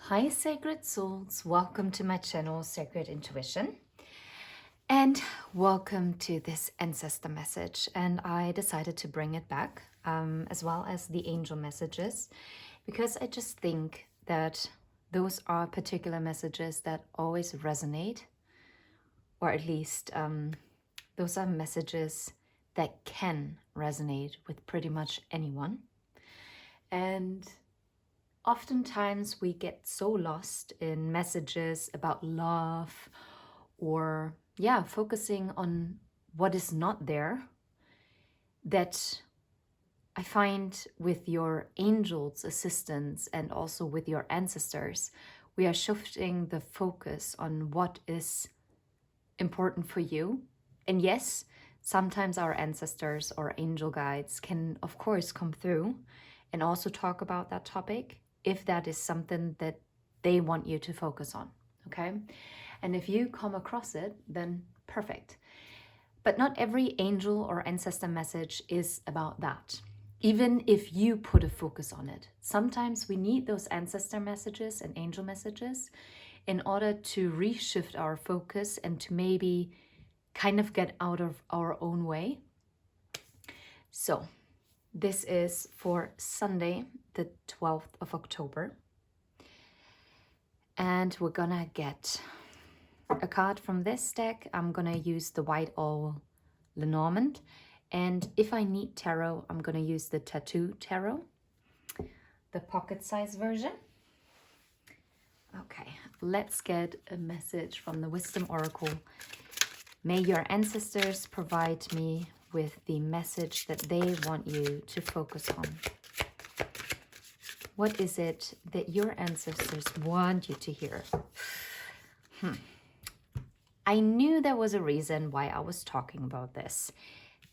Hi Sacred Souls, welcome to my channel Sacred Intuition and welcome to this Ancestor message. And I decided to bring it back as well as the angel messages because I just think that those are particular messages that always resonate, or at least those are messages that can resonate with pretty much anyone. And oftentimes we get so lost in messages about love or focusing on what is not there, that I find with your angels' assistance and also with your ancestors, we are shifting the focus on what is important for you. And yes, sometimes our ancestors or angel guides can of course come through and also talk about that topic if that is something that they want you to focus on, okay? And if you come across it, then perfect. But not every angel or ancestor message is about that, even if you put a focus on it. Sometimes we need those ancestor messages and angel messages in order to reshift our focus and to maybe kind of get out of our own way. So this is for Sunday, the 12th of October. And we're gonna get a card from this deck. I'm gonna use the White Owl Lenormand. And if I need tarot, I'm gonna use the Tattoo Tarot, the pocket size version. Okay, let's get a message from the Wisdom Oracle. May your ancestors provide me with the message that they want you to focus on. What is it that your ancestors want you to hear? I knew there was a reason why I was talking about this.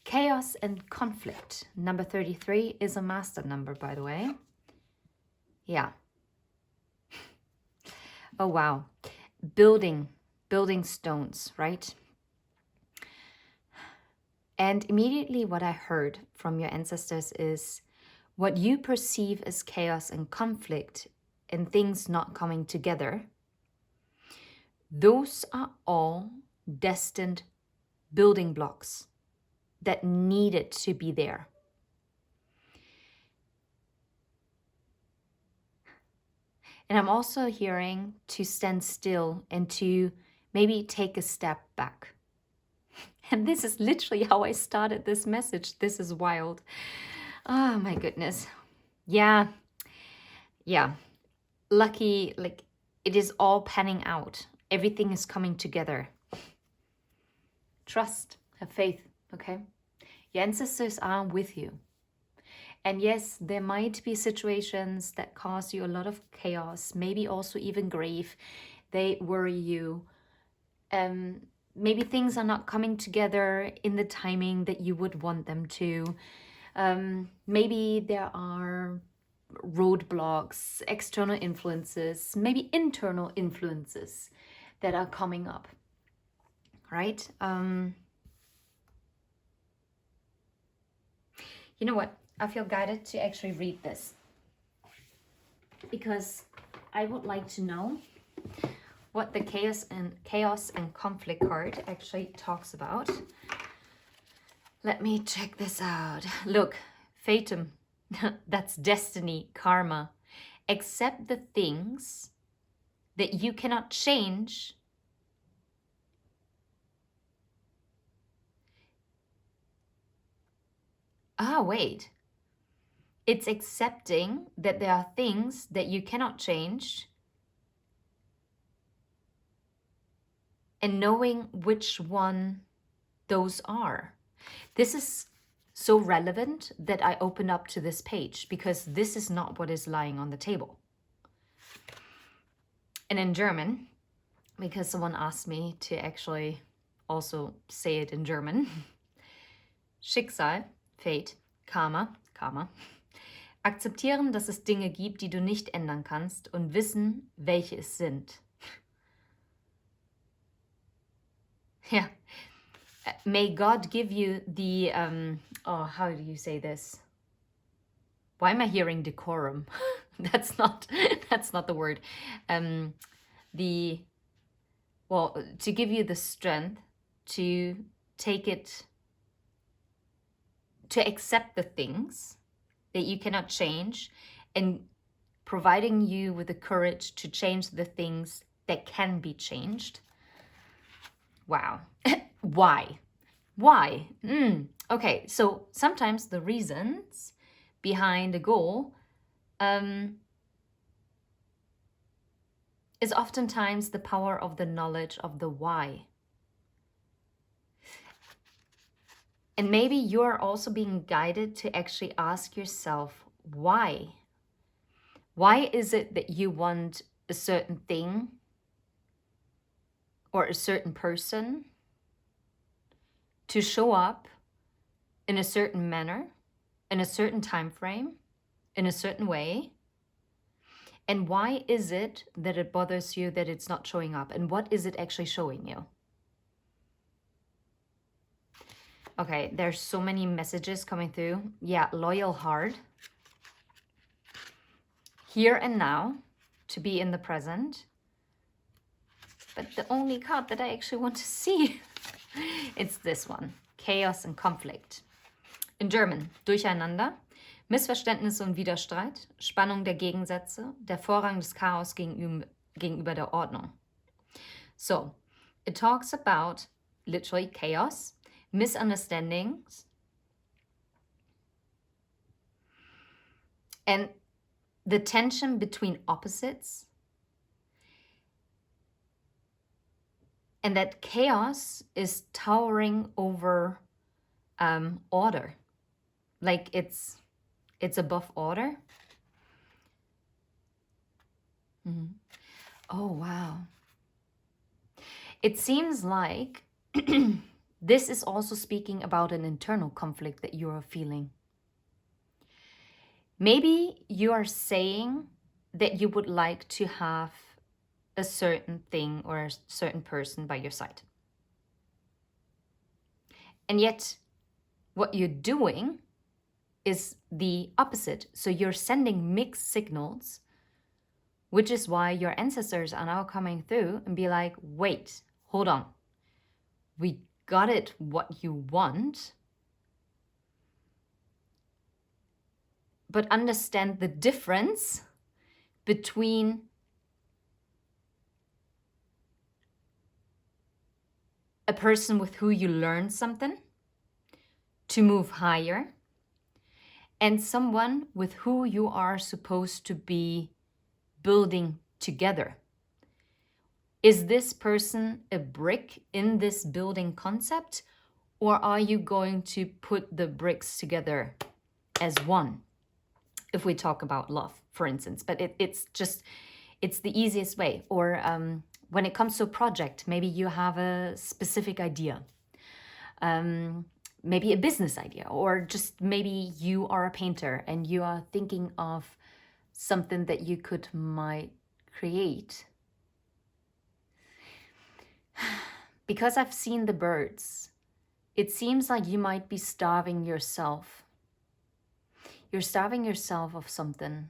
Chaos and conflict. Number 33 is a master number, by the way. Yeah. Oh, wow. Building stones, right? And immediately what I heard from your ancestors is what you perceive as chaos and conflict and things not coming together. Those are all destined building blocks that needed to be there. And I'm also hearing to stand still and to maybe take a step back. And this is literally how I started this message. This is wild. Oh my goodness. Yeah. Lucky, like it is all panning out. Everything is coming together. Trust, have faith, okay? Your ancestors are with you. And yes, there might be situations that cause you a lot of chaos, maybe also even grief. They worry you. Maybe things are not coming together in the timing that you would want them to. Maybe there are roadblocks, external influences, maybe internal influences that are coming up, right? You know what? I feel guided to actually read this because I would like to know what the chaos and conflict card actually talks about. Let me check this out. Look, fatum, that's destiny, karma. Accept the things that you cannot change wait. It's accepting that there are things that you cannot change and knowing which one those are. This is so relevant that I opened up to this page because this is not what is lying on the table. And in German, because someone asked me to actually also say it in German, Schicksal, fate, Karma. Akzeptieren, dass es Dinge gibt, die du nicht ändern kannst und wissen, welche es sind. Yeah. May God give you the, how do you say this? Why am I hearing decorum? That's not that's not the word. The, well, to give you the strength to take it, to accept the things that you cannot change, and providing you with the courage to change the things that can be changed. Wow. Why? Why? Okay, so sometimes the reasons behind a goal is oftentimes the power of the knowledge of the why. And maybe you're also being guided to actually ask yourself, why? Why is it that you want a certain thing or a certain person to show up in a certain manner, in a certain time frame, in a certain way? And why is it that it bothers you that it's not showing up? And what is it actually showing you? Okay, there's so many messages coming through. Yeah, loyal heart. Here and now, to be in the present. But the only card that I actually want to see, it's this one. Chaos and conflict. In German, Durcheinander, Missverständnisse und Widerstreit, Spannung der Gegensätze, der Vorrang des Chaos gegenüber der Ordnung. So, it talks about literally chaos, misunderstandings, and the tension between opposites, and that chaos is towering over order, like it's above order. Oh, wow. It seems like this is also speaking about an internal conflict that you are feeling. Maybe you are saying that you would like to have a certain thing or a certain person by your side. And yet what you're doing is the opposite. So you're sending mixed signals, which is why your ancestors are now coming through and be like, wait, hold on. We got it what you want, but understand the difference between a person with who you learn something to move higher and someone with who you are supposed to be building together. Is this person a brick in this building concept, or are you going to put the bricks together as one? If we talk about love, for instance, but it's the easiest way. Or when it comes to a project, maybe you have a specific idea, maybe a business idea, or just maybe you are a painter and you are thinking of something that you might create. Because I've seen the birds, it seems like you might be starving yourself. You're starving yourself of something.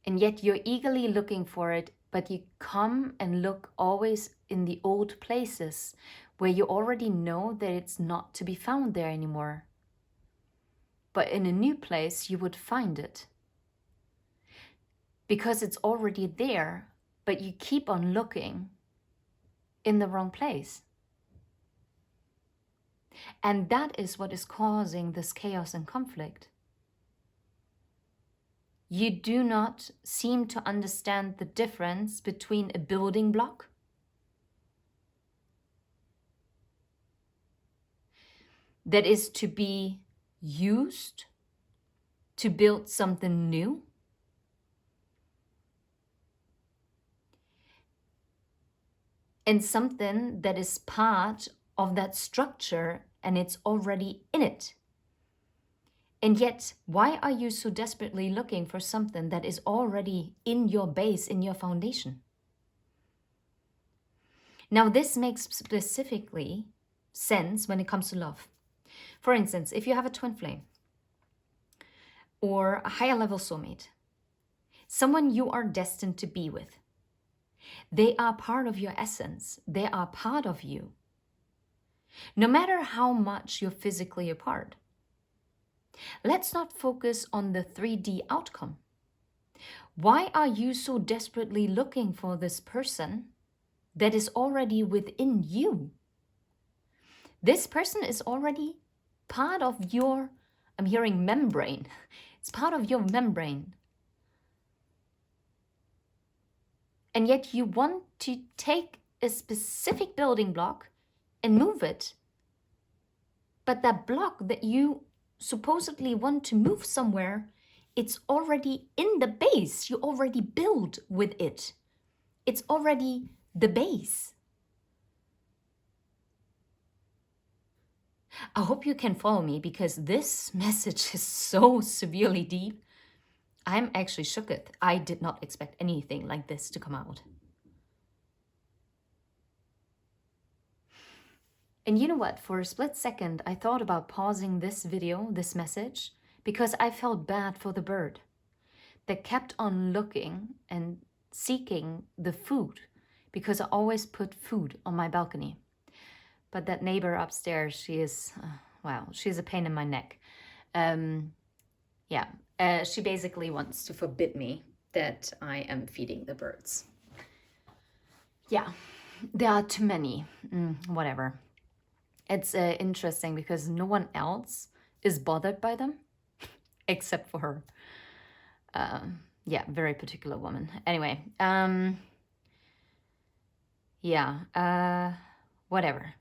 And yet you're eagerly looking for it, but you come and look always in the old places where you already know that it's not to be found there anymore. But in a new place, you would find it. Because it's already there, but you keep on looking in the wrong place. And that is what is causing this chaos and conflict. You do not seem to understand the difference between a building block that is to be used to build something new, and something that is part of that structure and it's already in it. And yet, why are you so desperately looking for something that is already in your base, in your foundation? Now, this makes specifically sense when it comes to love. For instance, if you have a twin flame or a higher level soulmate, someone you are destined to be with. They are part of your essence. They are part of you. No matter how much you're physically apart. Let's not focus on the 3D outcome. Why are you so desperately looking for this person that is already within you? This person is already part of your, I'm hearing membrane. It's part of your membrane. And yet you want to take a specific building block and move it. But that block that you supposedly want to move somewhere, it's already in the base. You already build with it. It's already the base. I hope you can follow me because this message is so severely deep. I'm actually shooketh. I did not expect anything like this to come out. And you know what? For a split second, I thought about pausing this video, this message, because I felt bad for the bird that kept on looking and seeking the food, because I always put food on my balcony. But that neighbor upstairs, she is, wow, she's a pain in my neck. She basically wants to forbid me that I am feeding the birds. Yeah, there are too many, whatever. It's interesting because no one else is bothered by them except for her. Very particular woman. Anyway, whatever.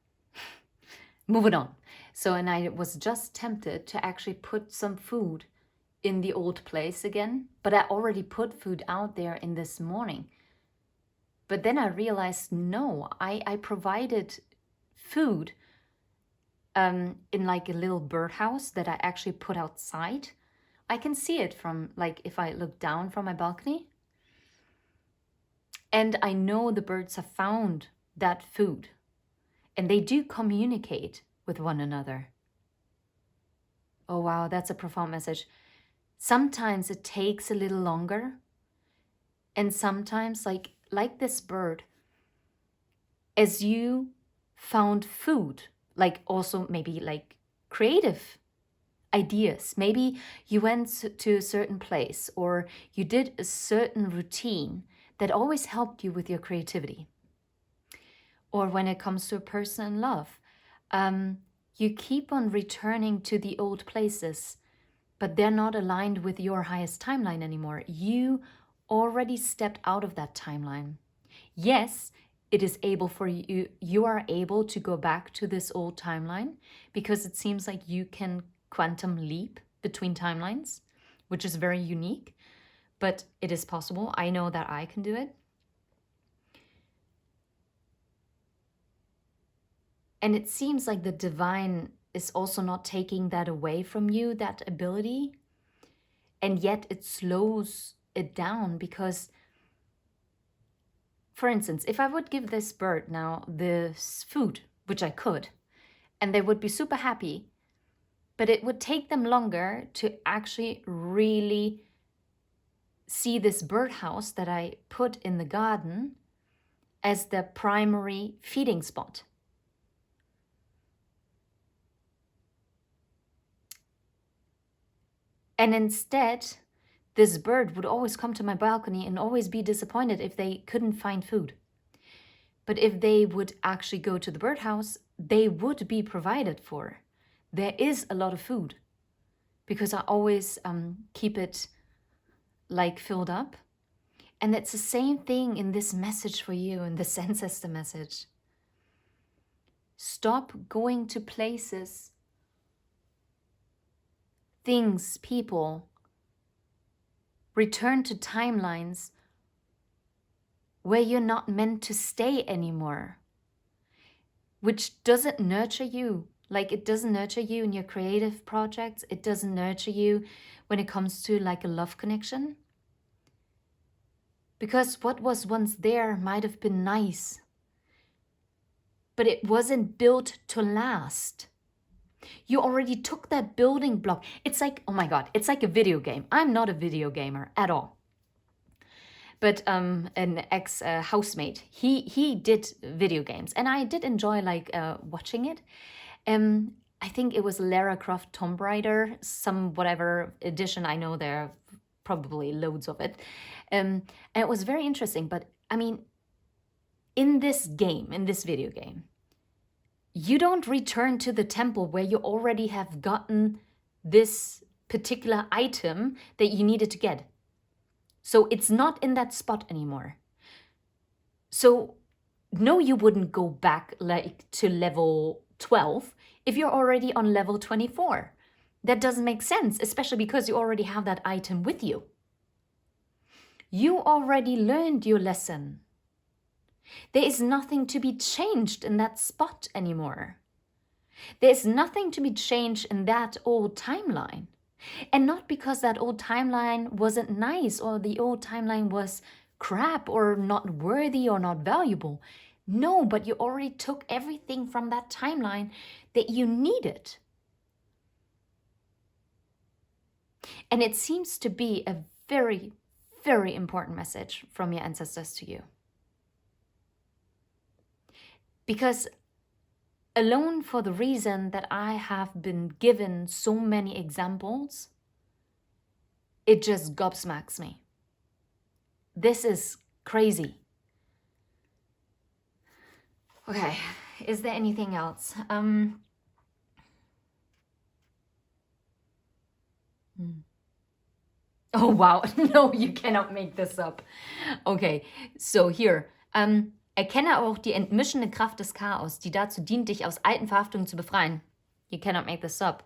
Moving on. So, and I was just tempted to actually put some food in the old place again, but I already put food out there in this morning. But then I realized, no, I provided food in like a little birdhouse that I actually put outside. I can see it from, like, if I look down from my balcony. And I know the birds have found that food. And they do communicate with one another. Oh, wow, that's a profound message. Sometimes it takes a little longer. And sometimes, like this bird, as you found food, like also maybe like creative ideas. Maybe you went to a certain place or you did a certain routine that always helped you with your creativity. Or when it comes to a person in love, you keep on returning to the old places, but they're not aligned with your highest timeline anymore. You already stepped out of that timeline. Yes, it is able for you, you are able to go back to this old timeline because it seems like you can quantum leap between timelines, which is very unique, but it is possible. I know that I can do it. And it seems like the divine is also not taking that away from you, that ability. And yet it slows it down because, for instance, if I would give this bird now this food, which I could, and they would be super happy, but it would take them longer to actually really see this birdhouse that I put in the garden as the primary feeding spot. And instead, this bird would always come to my balcony and always be disappointed if they couldn't find food. But if they would actually go to the birdhouse, they would be provided for. There is a lot of food because I always keep it like filled up. And it's the same thing in this message for you, in this ancestor message. Stop going to places, things, people. Return to timelines where you're not meant to stay anymore, which doesn't nurture you. Like, it doesn't nurture you in your creative projects. It doesn't nurture you when it comes to like a love connection. Because what was once there might have been nice, but it wasn't built to last. You already took that building block. It's like, oh my God, it's like a video game. I'm not a video gamer at all. but an ex housemate, he did video games, and I did enjoy like watching it. I think it was Lara Croft Tomb Raider, some whatever edition. I know there are probably loads of it, and it was very interesting. But I mean, in this game, in this video game, you don't return to the temple where you already have gotten this particular item that you needed to get. So it's not in that spot anymore. So no, you wouldn't go back like to level 12 if you're already on level 24. That doesn't make sense, especially because you already have that item with you. You already learned your lesson. There is nothing to be changed in that spot anymore. There's nothing to be changed in that old timeline. And not because that old timeline wasn't nice or the old timeline was crap or not worthy or not valuable. No, but you already took everything from that timeline that you needed. And it seems to be a very, very important message from your ancestors to you. Because alone for the reason that I have been given so many examples, it just gobsmacks me. This is crazy. Okay, is there anything else? Oh, wow. No, you cannot make this up. Okay, so here. Erkenne auch die entmischende Kraft des Chaos, die dazu dient, dich aus alten Verhaftungen zu befreien. You cannot make this up.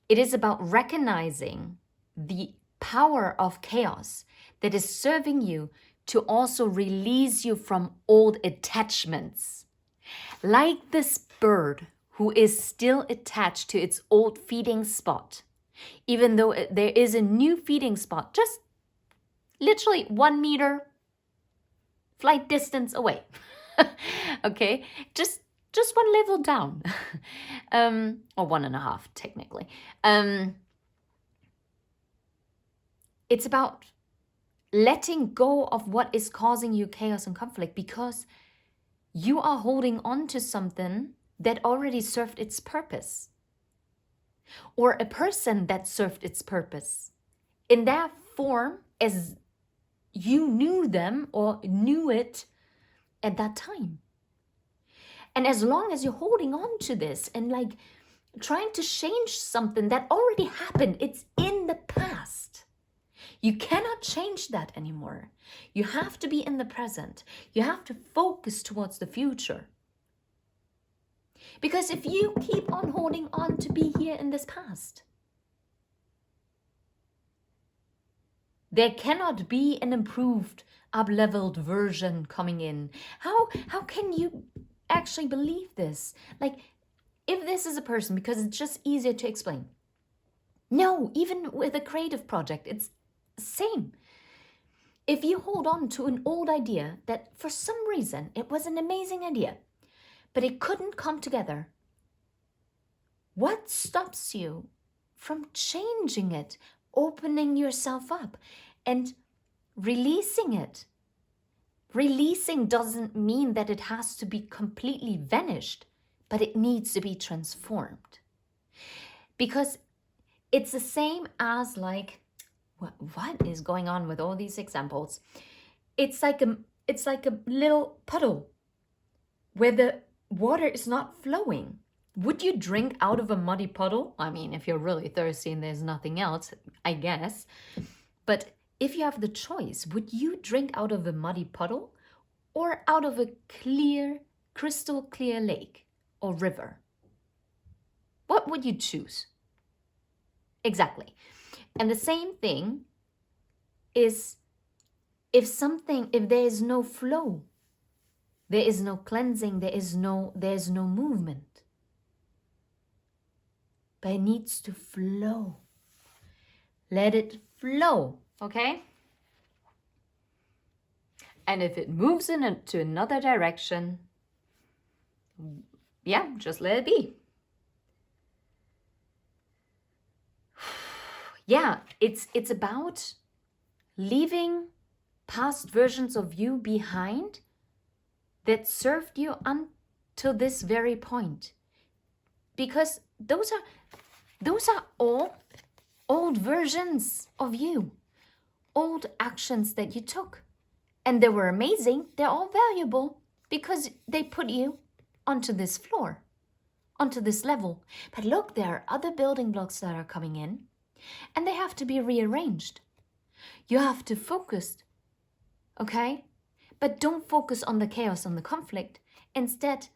It is about recognizing the power of chaos that is serving you to also release you from old attachments. Like this bird who is still attached to its old feeding spot, even though there is a new feeding spot, just literally 1 meter flight distance away. Okay, just 1 level down, or 1.5 technically. It's about letting go of what is causing you chaos and conflict, because you are holding on to something that already served its purpose, or a person that served its purpose in that form as you knew them or knew it at that time. And as long as you're holding on to this and like trying to change something that already happened, it's in the past. You cannot change that anymore. You have to be in the present. You have to focus towards the future. Because if you keep on holding on to be here in this past, there cannot be an improved, up-leveled version coming in. How can you actually believe this? Like, if this is a person, because it's just easier to explain. No, even with a creative project, it's the same. If you hold on to an old idea that for some reason it was an amazing idea, but it couldn't come together, what stops you from changing it, opening yourself up and releasing it? Releasing doesn't mean that it has to be completely vanished, but it needs to be transformed. Because it's the same as like, what is going on with all these examples? It's like a little puddle where the water is not flowing. Would you drink out of a muddy puddle? I mean, if you're really thirsty and there's nothing else, I guess. But if you have the choice, would you drink out of a muddy puddle or out of a clear, crystal clear lake or river? What would you choose? Exactly. And the same thing is if there is no flow, there is no cleansing, there is no movement. But it needs to flow. Let it flow, okay? And if it moves into another direction, yeah, just let it be. Yeah, it's about leaving past versions of you behind that served you until this very point. Because those are all old versions of you, old actions that you took. And they were amazing. They're all valuable because they put you onto this floor, onto this level. But look, there are other building blocks that are coming in and they have to be rearranged. You have to focus, okay? But don't focus on the chaos, on the conflict. Instead,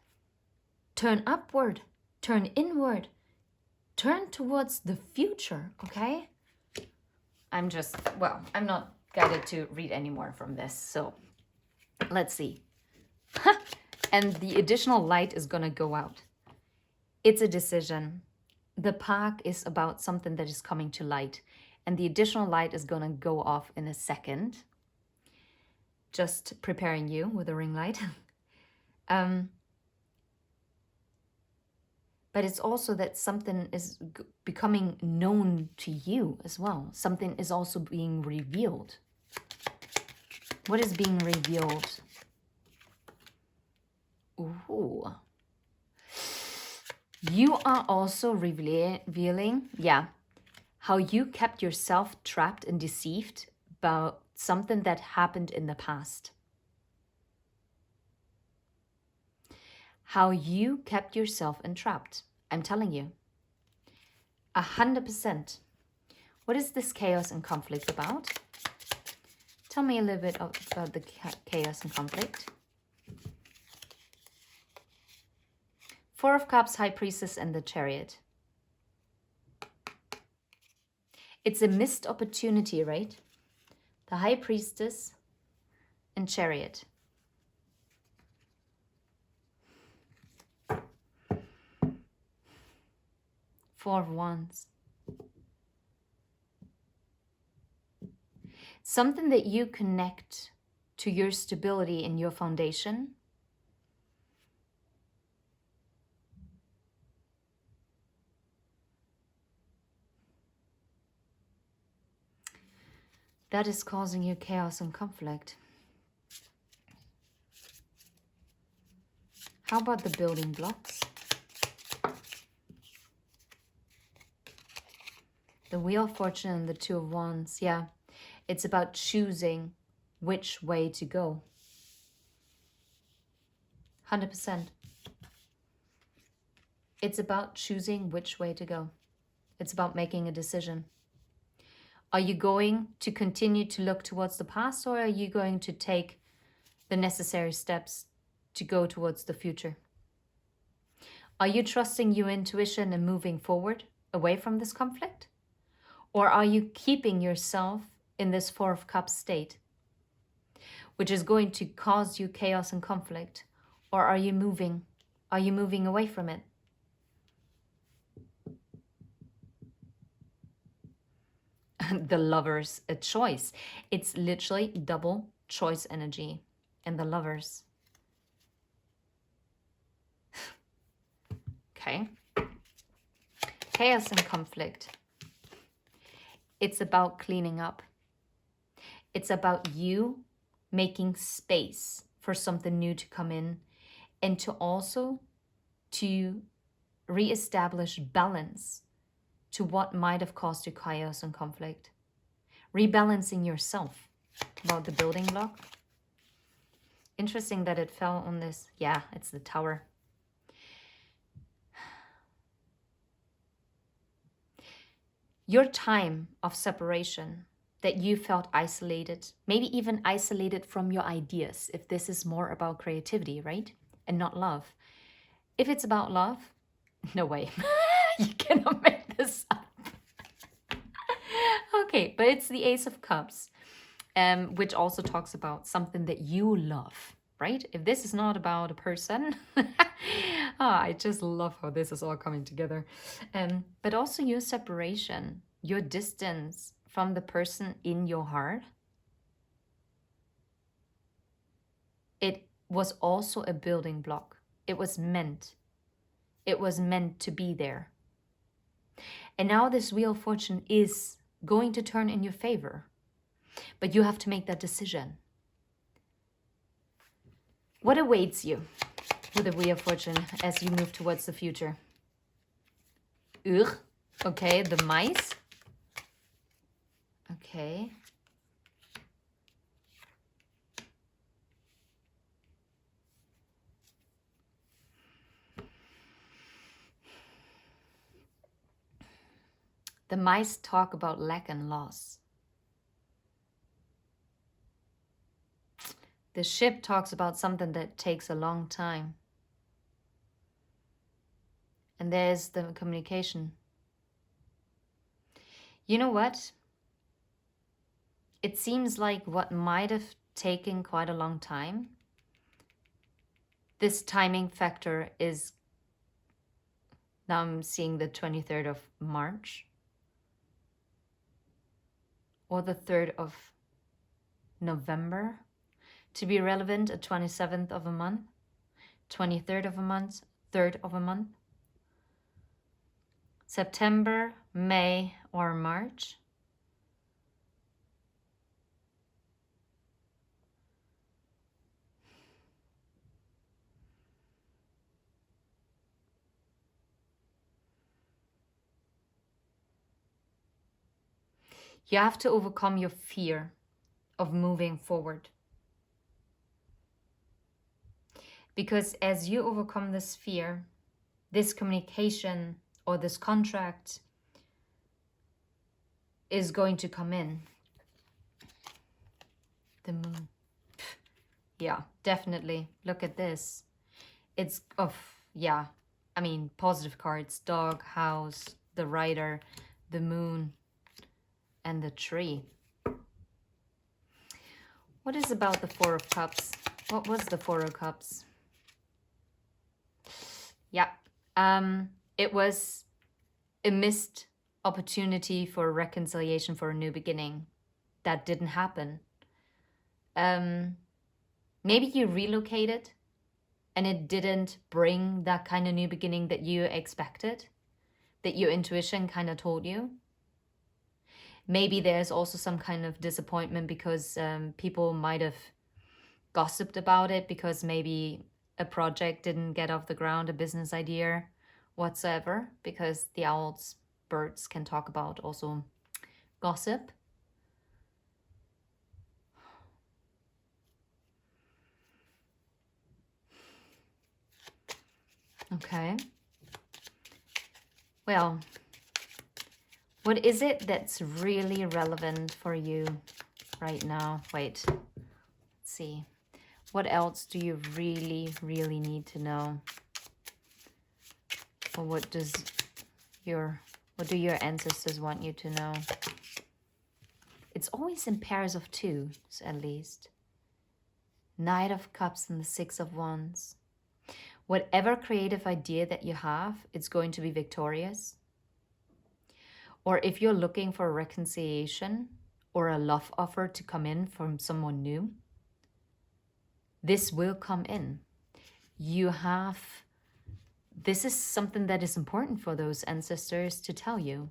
turn upward, turn inward, turn towards the future, okay? I'm not guided to read any more from this, so let's see. And the additional light is gonna go out. It's a decision. The park is about something that is coming to light, and the additional light is gonna go off in a second. Just preparing you with a ring light. But it's also that something is becoming known to you as well. Something is also being revealed. What is being revealed? Ooh. You are also revealing, how you kept yourself trapped and deceived about something that happened in the past. How you kept yourself entrapped. I'm telling you. 100%. What is this chaos and conflict about? Tell me a little bit about the chaos and conflict. Four of Cups, High Priestess, and the Chariot. It's a missed opportunity, right? The High Priestess and Chariot. Four of Wands. Something that you connect to your stability and your foundation. That is causing you chaos and conflict. How about the building blocks? The Wheel of Fortune and the Two of Wands. Yeah, it's about choosing which way to go. 100%. It's about choosing which way to go. It's about making a decision. Are you going to continue to look towards the past, or are you going to take the necessary steps to go towards the future? Are you trusting your intuition and moving forward away from this conflict? Or are you keeping yourself in this Four of Cups state, which is going to cause you chaos and conflict? Or are you moving? Are you moving away from it? The Lovers, a choice. It's literally double choice energy. And the Lovers. Okay. Chaos and conflict. It's about cleaning up. It's about you making space for something new to come in, and to also to reestablish balance to what might have caused you chaos and conflict. Rebalancing yourself. About the building block. Interesting that it fell on this. Yeah, it's the Tower. Your time of separation, that you felt isolated, maybe even isolated from your ideas, if this is more about creativity, right? And not love. If it's about love, no way. You cannot make this up. Okay, but it's the Ace of Cups, which also talks about something that you love, right? If this is not about a person, I just love how this is all coming together. But also your separation, your distance from the person in your heart. It was also a building block. It was meant to be there. And now this Wheel of Fortune is going to turn in your favor. But you have to make that decision. What awaits you with the Wheel of Fortune as you move towards the future? Ugh. Okay, the mice. Okay. The mice talk about lack and loss. The ship talks about something that takes a long time. And there's the communication. You know what? It seems like what might have taken quite a long time, this timing factor is, now I'm seeing the 23rd of March or the 3rd of November to be relevant, a 27th of a month, 23rd of a month, 3rd of a month, September, May, or March. You have to overcome your fear of moving forward. Because as you overcome this fear, this communication or this contract is going to come in. The moon. Yeah, definitely. Look at this. It's yeah. I mean, positive cards, dog, house, the rider, the moon, and the tree. What is about the Four of Cups? What was the Four of Cups? Yeah, it was a missed opportunity for reconciliation, for a new beginning. That didn't happen. Maybe you relocated and it didn't bring that kind of new beginning that you expected, that your intuition kind of told you. Maybe there's also some kind of disappointment because people might have gossiped about it because maybe a project didn't get off the ground, a business idea whatsoever, because the owls, birds can talk about also gossip. Okay. Well, what is it that's really relevant for you right now? Wait, let's see. What else do you really, really need to know? Or what do your ancestors want you to know? It's always in pairs of twos, at least. Knight of Cups and the Six of Wands. Whatever creative idea that you have, it's going to be victorious. Or if you're looking for a reconciliation or a love offer to come in from someone new, this will come in. This is something that is important for those ancestors to tell you,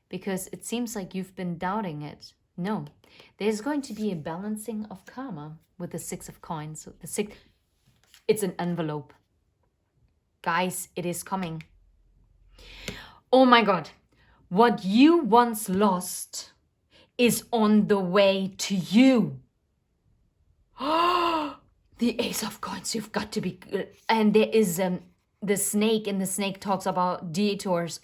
because it seems like you've been doubting it. No, there's going to be a balancing of karma with the Six of Coins. So it's an envelope. Guys, it is coming. Oh my God. What you once lost is on the way to you. The Ace of Coins, you've got to be good. And there is the snake, and the snake talks about detours.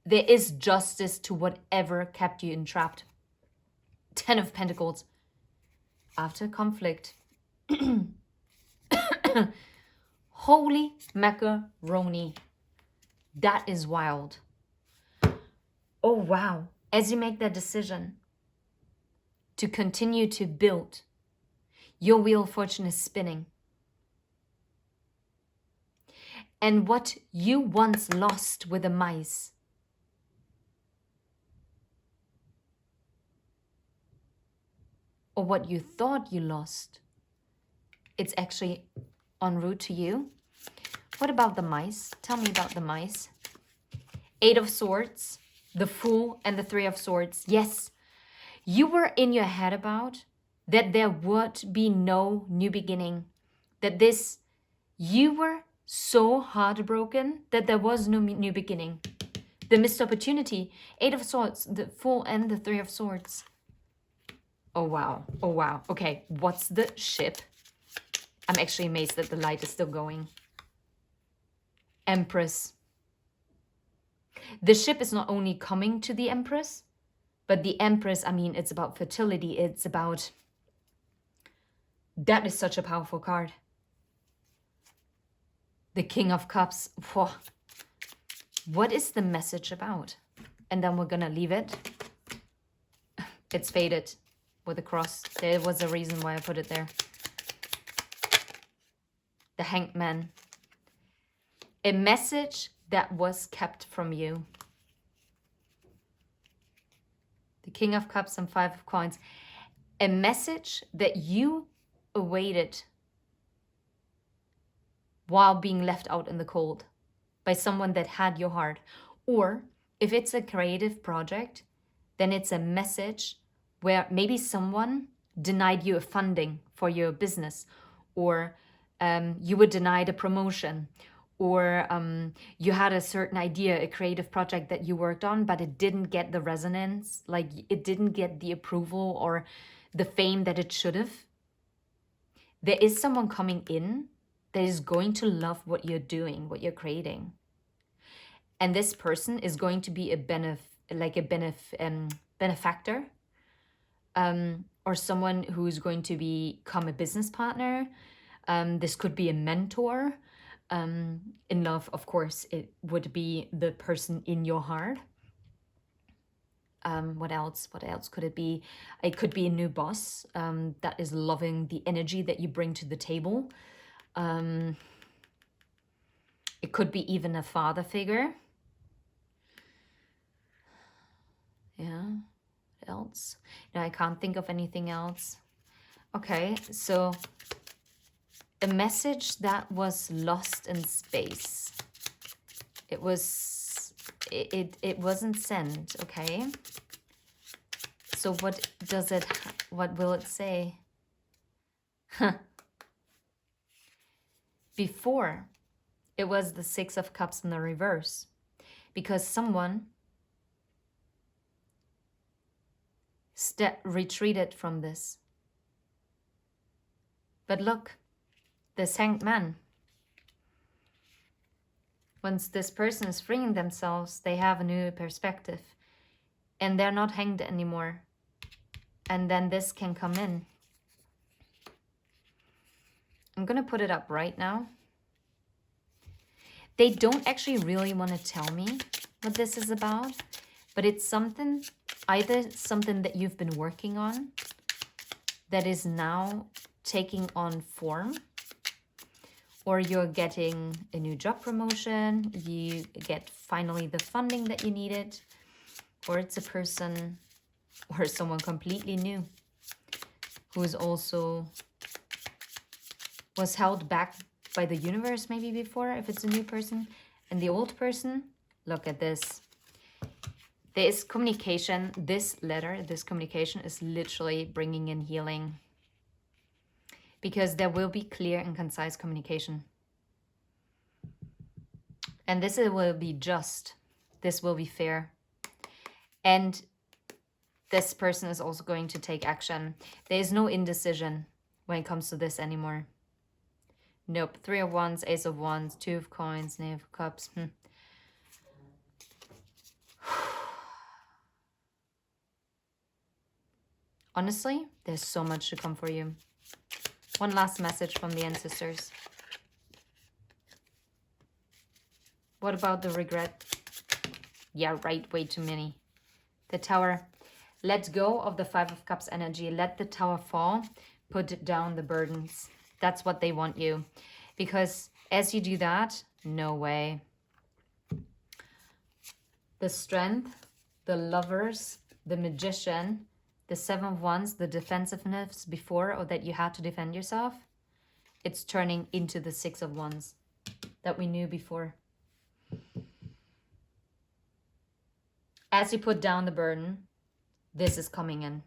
There is justice to whatever kept you entrapped. 10 of Pentacles. After conflict. Holy macaroni. That is wild. Oh, wow. As you make that decision to continue to build, your Wheel of Fortune is spinning. And what you once lost with the mice, or what you thought you lost, it's actually en route to you. What about the mice? Tell me about the mice. Eight of Swords, the Fool, and the Three of Swords. Yes, you were in your head about that there would be no new beginning, that you were so heartbroken that there was no new beginning. The missed opportunity, 8 of Swords, the Fool and the 3 of Swords. Oh wow, oh wow. Okay, what's the ship? I'm actually amazed that the light is still going. Empress. The ship is not only coming to the Empress, but the Empress, I mean, it's about fertility. It's about... That is such a powerful card. The King of Cups. Whoa. What is the message about? And then we're gonna leave it. It's faded with a cross. There was a reason why I put it there. The Hanged Man. A message that was kept from you. The King of Cups and 5 of Coins. A message that you awaited while being left out in the cold by someone that had your heart. Or if it's a creative project, then it's a message where maybe someone denied you a funding for your business, or you were denied a promotion, or you had a certain idea, a creative project that you worked on, but it didn't get the resonance, like it didn't get the approval or the fame that it should have. There is someone coming in that is going to love what you're doing, what you're creating. And this person is going to be a benefactor, or someone who's going to become a business partner. This could be a mentor. In love, of course, it would be the person in your heart. What else? What else could it be? It could be a new boss that is loving the energy that you bring to the table. It could be even a father figure. Yeah. What else? No, I can't think of anything else. Okay, so a message that was lost in space. It wasn't sent, okay? So what will it say? Before, it was the 6 of Cups in the reverse, because someone retreated from this. But look, this Hanged Man. Once this person is freeing themselves, they have a new perspective. And they're not hanged anymore. And then this can come in. I'm going to put it up right now. They don't actually really want to tell me what this is about. But it's something, either something that you've been working on that is now taking on form, or you're getting a new job promotion, you get finally the funding that you needed, or it's a person or someone completely new who is also was held back by the universe maybe before, if it's a new person. And the old person, look at this. There is communication. This letter, this communication is literally bringing in healing. Because there will be clear and concise communication. And this will be just. This will be fair. And this person is also going to take action. There is no indecision when it comes to this anymore. Nope. 3 of Wands, Ace of Wands, 2 of Coins, Knave of Cups. Honestly, there's so much to come for you. One last message from the ancestors. What about the regret? Yeah, right, way too many. The Tower. Let go of the 5 of Cups energy. Let the Tower fall. Put down the burdens. That's what they want you. Because as you do that, no way. The Strength, the Lovers, the Magician, the 7 of Wands, the defensiveness before, or that you had to defend yourself, it's turning into the 6 of Wands that we knew before. As you put down the burden, this is coming in.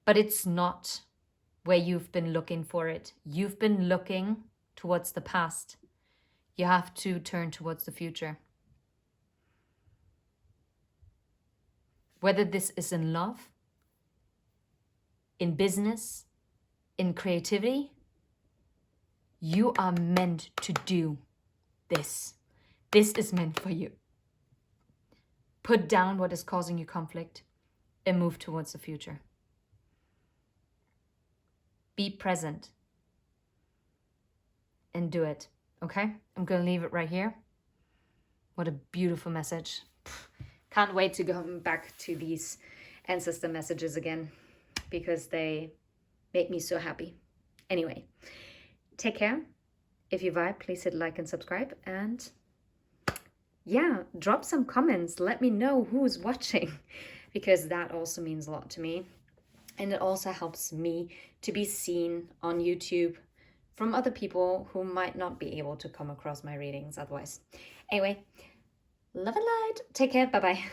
but it's not where you've been looking for it. You've been looking towards the past. You have to turn towards the future. Whether this is in love, in business, in creativity, you are meant to do this. This is meant for you. Put down what is causing you conflict and move towards the future. Be present and do it, okay? I'm going to leave it right here. What a beautiful message. Can't wait to go back to these ancestor messages again because they make me so happy. Anyway, take care. If you vibe, please hit like and subscribe. And yeah, drop some comments. Let me know who's watching because that also means a lot to me. And it also helps me to be seen on YouTube from other people who might not be able to come across my readings otherwise. Anyway, love and light. Take care. Bye-bye.